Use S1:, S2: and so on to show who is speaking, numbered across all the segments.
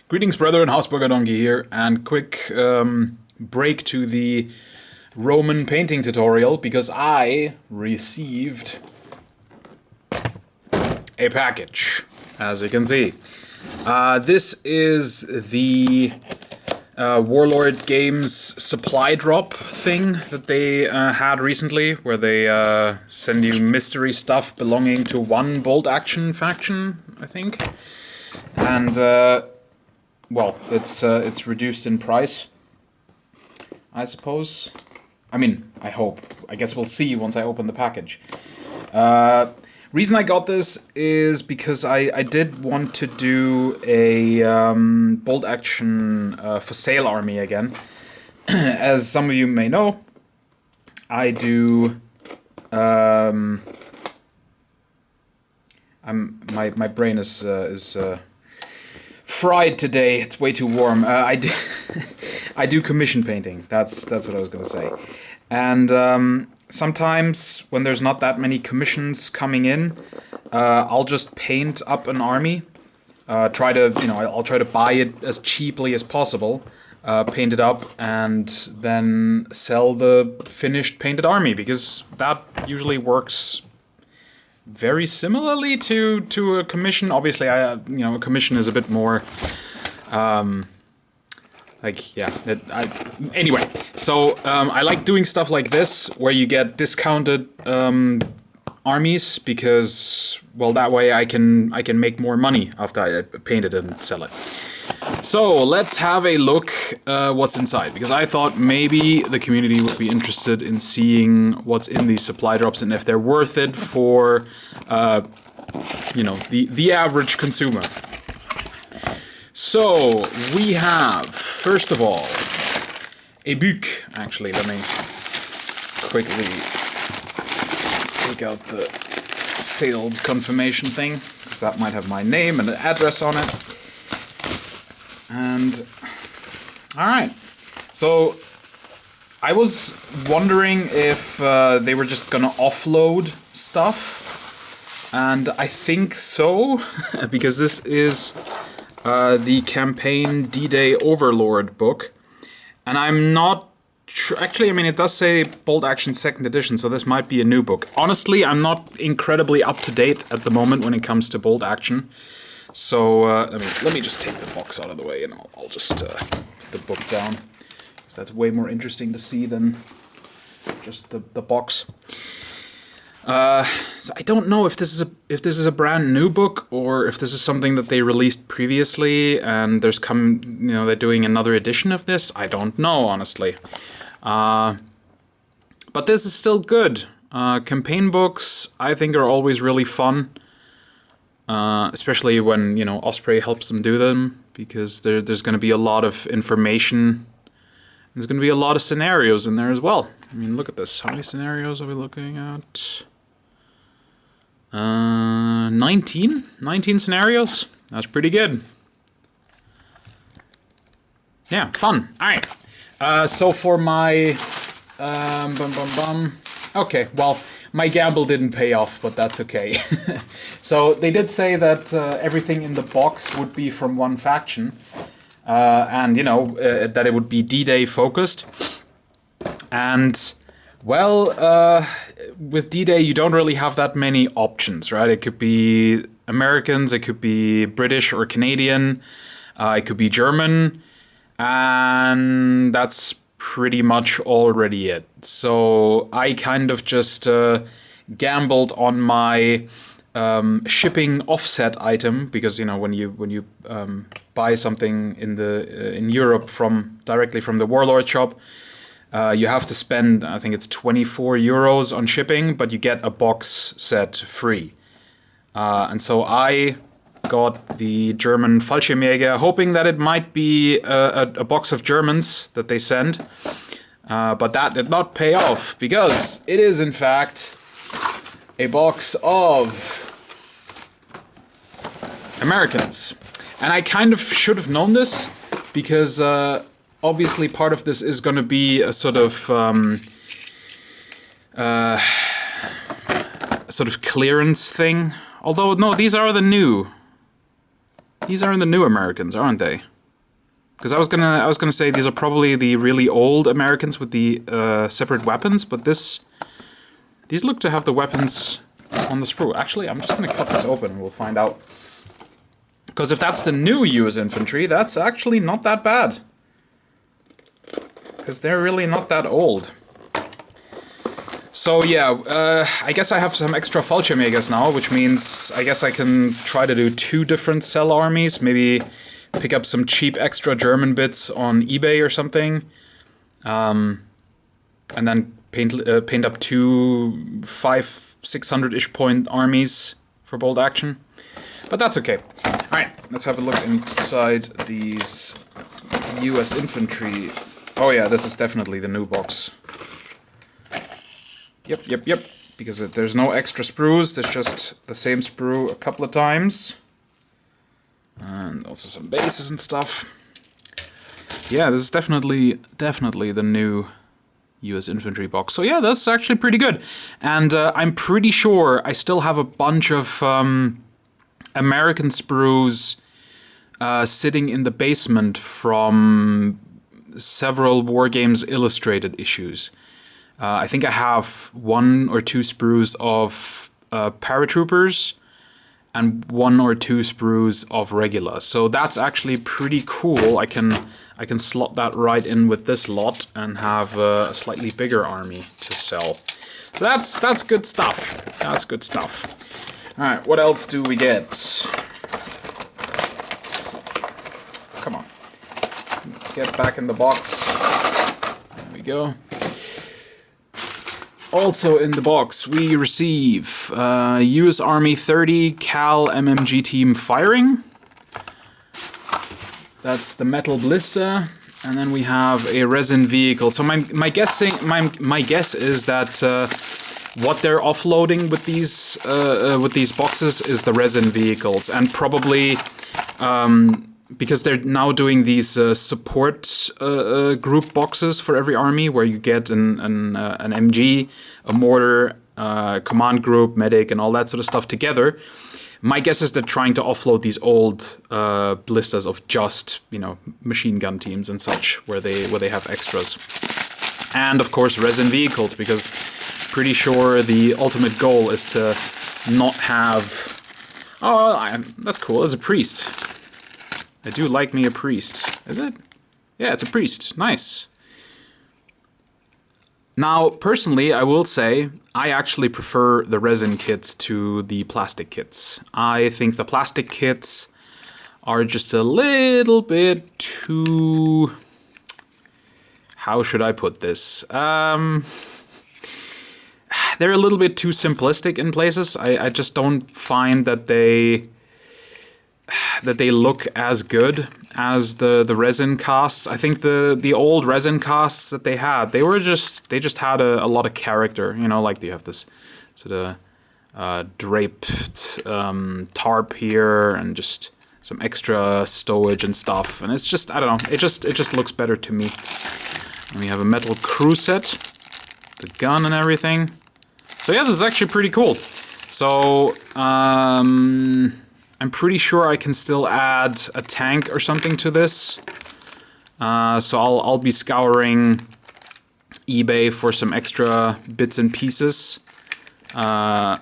S1: Greetings, brethren. Hausburger Donkey here, and quick break to the Roman painting tutorial because I received a package, as you can see. This is the Warlord Games supply drop thing that they had recently, where they send you mystery stuff belonging to one bolt action faction, I think. And well, it's reduced in price, I suppose. I mean, I hope. I guess we'll see once I open the package. Reason I got this is because I did want to do a bolt action for sale army again. As some of you may know, I do. My brain is fried today. It's way too warm. I do commission painting. That's what I was gonna say. And sometimes when there's not that many commissions coming in, I'll just paint up an army. I'll try to buy it as cheaply as possible, paint it up, and then sell the finished painted army, because that usually works very similarly to a commission. Obviously, a commission is a bit more, anyway. So I like doing stuff like this, where you get discounted armies, because, well, that way I can make more money after I paint it and sell it. So let's have a look what's inside, because I thought maybe the community would be interested in seeing what's in these supply drops and if they're worth it for the average consumer. So we have, first of all, a book. Actually, let me quickly take out the sales confirmation thing, because that might have my name and an address on it. And alright, so I was wondering if they were just gonna offload stuff, and I think so, because this is the campaign D-Day Overlord book, and I'm not sure. Actually, I mean, it does say Bolt Action 2nd edition, so this might be a new book. Honestly, I'm not incredibly up to date at the moment when it comes to Bolt Action. So let me just take the box out of the way, and I'll just put the book down, because that's way more interesting to see than just the box. So I don't know if this is a brand new book, or if this is something that they released previously and they're doing another edition of this. I don't know, honestly. But this is still good. Campaign books, I think, are always really fun. Especially when, Osprey helps them do them, because there's going to be a lot of information. There's going to be a lot of scenarios in there as well. I mean, look at this. How many scenarios are we looking at? 19? 19 scenarios? That's pretty good. Yeah, fun. Alright. So for my... Okay, well... My gamble didn't pay off, but that's okay. So they did say that everything in the box would be from one faction, and that it would be D-Day focused. And well, with D-Day you don't really have that many options, right? It could be Americans, it could be British or Canadian, it could be German, and that's pretty much already it. So I kind of just gambled on my shipping offset item, because when you buy something in Europe directly from the Warlord shop, you have to spend, I think it's 24 euros on shipping, but you get a box set free. And so I got the German Fallschirmjäger, hoping that it might be a box of Germans that they send. But that did not pay off, because it is, in fact, a box of Americans. And I kind of should have known this, because obviously part of this is going to be a sort of clearance thing. Although, no, these are the new Americans, aren't they? Because I was gonna say these are probably the really old Americans with the separate weapons, but these look to have the weapons on the sprue. Actually, I'm just gonna cut this open and we'll find out. Because if that's the new US infantry, that's actually not that bad. Because they're really not that old. So yeah, I guess I have some extra Fallschirmjägers now, which means I guess I can try to do 2 different cell armies. Maybe pick up some cheap extra German bits on eBay or something. And then paint up 2 500-600-ish point armies for bold action. But that's okay. Alright, let's have a look inside these US infantry. Oh yeah, this is definitely the new box. Yep. Because there's no extra sprues, there's just the same sprue a couple of times. And also some bases and stuff. Yeah, this is definitely the new US infantry box. So yeah, that's actually pretty good. And I'm pretty sure I still have a bunch of American sprues sitting in the basement from several War Games Illustrated issues. I think I have 1 or 2 sprues of paratroopers and 1 or 2 sprues of regular. So that's actually pretty cool. I can slot that right in with this lot and have a slightly bigger army to sell. So that's good stuff. That's good stuff. All right, what else do we get? Come on, get back in the box. There we go. Also in the box, we receive US Army 30 Cal MMG team firing. That's the metal blister, and then we have a resin vehicle. So my guess is that what they're offloading with these boxes is the resin vehicles, and probably because they're now doing these support group boxes for every army, where you get an MG, a mortar, command group, medic, and all that sort of stuff together. My guess is they're trying to offload these old blisters of just, machine gun teams and such, where they have extras, and of course resin vehicles, because pretty sure the ultimate goal is to not have. Oh, that's cool. It's a priest. I do like me a priest. Is it? Yeah, it's a priest. Nice. Now, personally, I will say, I actually prefer the resin kits to the plastic kits. I think the plastic kits are just a little bit too... How should I put this? They're a little bit too simplistic in places. I just don't find that they look as good as the resin casts. I think the old resin casts that they just had a lot of character, like you have this sort of draped tarp here and just some extra stowage and stuff, and it's just, I don't know, it just looks better to me. And we have a metal crew set, the gun and everything. So yeah, this is actually pretty cool. So I'm pretty sure I can still add a tank or something to this. So I'll be scouring eBay for some extra bits and pieces. Yeah,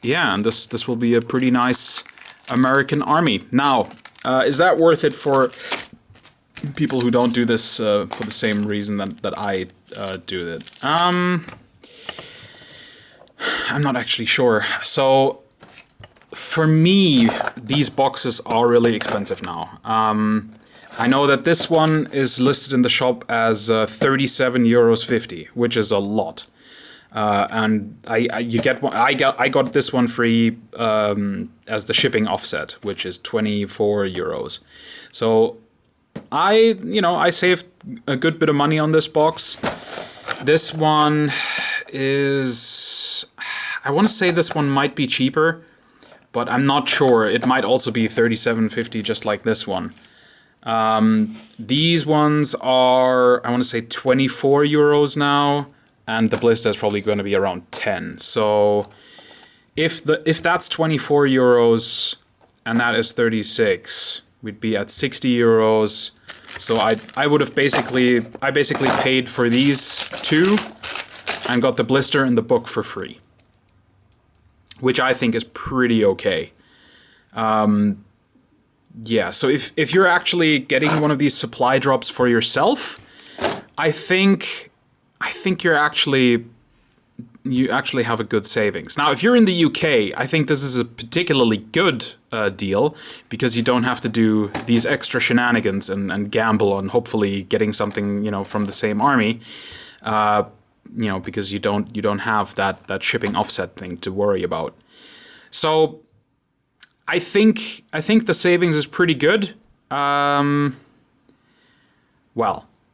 S1: and this will be a pretty nice American army. Now, is that worth it for people who don't do this for the same reason that I do it? I'm not actually sure. So, for me, these boxes are really expensive now. I know that this one is listed in the shop as €37.50, which is a lot. And I got this one free as the shipping offset, which is €24. So I saved a good bit of money on this box. This one is, I want to say this one might be cheaper, but I'm not sure. It might also be $37.50, just like this one. These ones are, I want to say, €24 now, and the blister is probably going to be around 10. So if that's €24 and that is 36, we'd be at €60. So I would have basically paid for these 2 and got the blister and the book for free, which I think is pretty okay. Yeah, so if you're actually getting one of these supply drops for yourself, I think you actually have a good savings. Now, if you're in the UK, I think this is a particularly good deal because you don't have to do these extra shenanigans and gamble on hopefully getting something, you know, from the same army. You know, because you don't have that shipping offset thing to worry about. So I think the savings is pretty good. Well,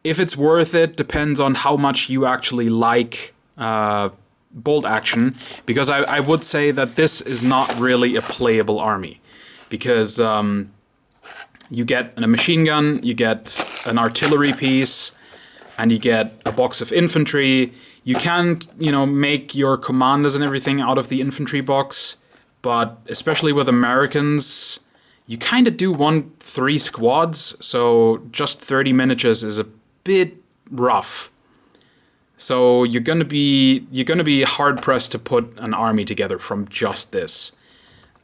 S1: if it's worth it depends on how much you actually like bolt action, because I would say that this is not really a playable army, because you get a machine gun, you get an artillery piece, and you get a box of infantry. You can, you know, make your commanders and everything out of the infantry box, but especially with Americans, you kind of do want 3 squads, so just 30 miniatures is a bit rough. So you're gonna be hard pressed to put an army together from just this.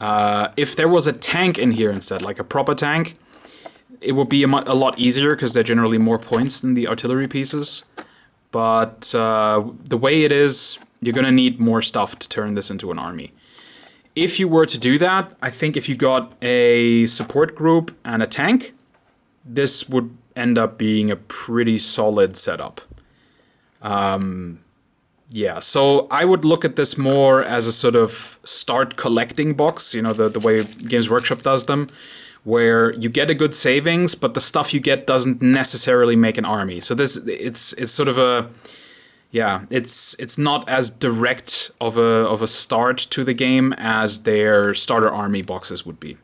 S1: If there was a tank in here instead, like a proper tank, it would be a lot easier because they're generally more points than the artillery pieces. But the way it is, you're gonna need more stuff to turn this into an army. If you were to do that, I think if you got a support group and a tank, this would end up being a pretty solid setup. Yeah, so I would look at this more as a sort of start collecting box, you know, the way Games Workshop does them, where you get a good savings, but the stuff you get doesn't necessarily make an army. So it's sort of a, yeah, it's not as direct of a start to the game as their starter army boxes would be.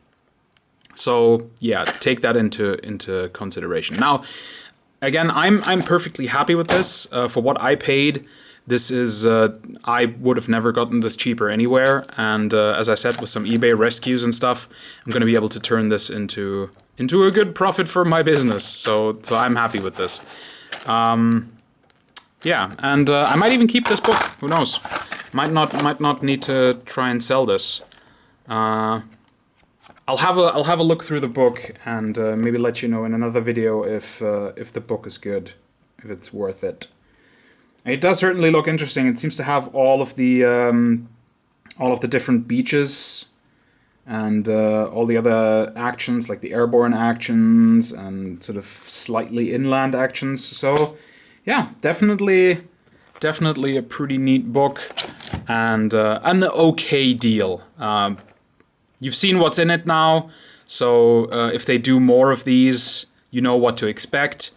S1: So yeah, take that into consideration. Now, again, I'm perfectly happy with this. For what I paid, this is I would have never gotten this cheaper anywhere. And as I said, with some eBay rescues and stuff, I'm going to be able to turn this into a good profit for my business. So I'm happy with this. Yeah, and I might even keep this book. Who knows? Might not need to try and sell this. I'll have a look through the book and maybe let you know in another video if the book is good, if it's worth it. It does certainly look interesting. It seems to have all of the different beaches and all the other actions, like the airborne actions and sort of slightly inland actions. So yeah, definitely a pretty neat book and an okay deal. You've seen what's in it now, so if they do more of these, you know what to expect.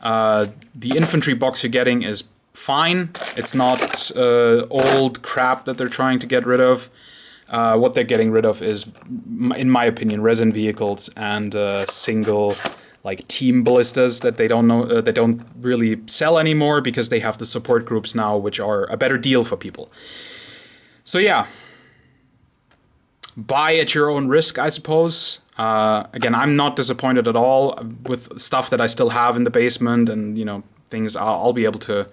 S1: The infantry box you're getting is fine. It's not old crap that they're trying to get rid of. What they're getting rid of is, in my opinion, resin vehicles and single like team ballistas that they don't really sell anymore because they have the support groups now, which are a better deal for people. So yeah. Buy at your own risk, I suppose. Again, I'm not disappointed at all with stuff that I still have in the basement and, you know, things. I'll be able to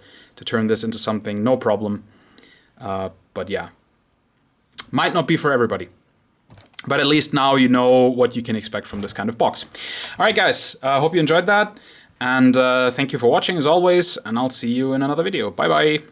S1: turn this into something, no problem. But yeah, might not be for everybody. But at least now you know what you can expect from this kind of box. All right, guys, hope you enjoyed that. And thank you for watching, as always. And I'll see you in another video. Bye-bye.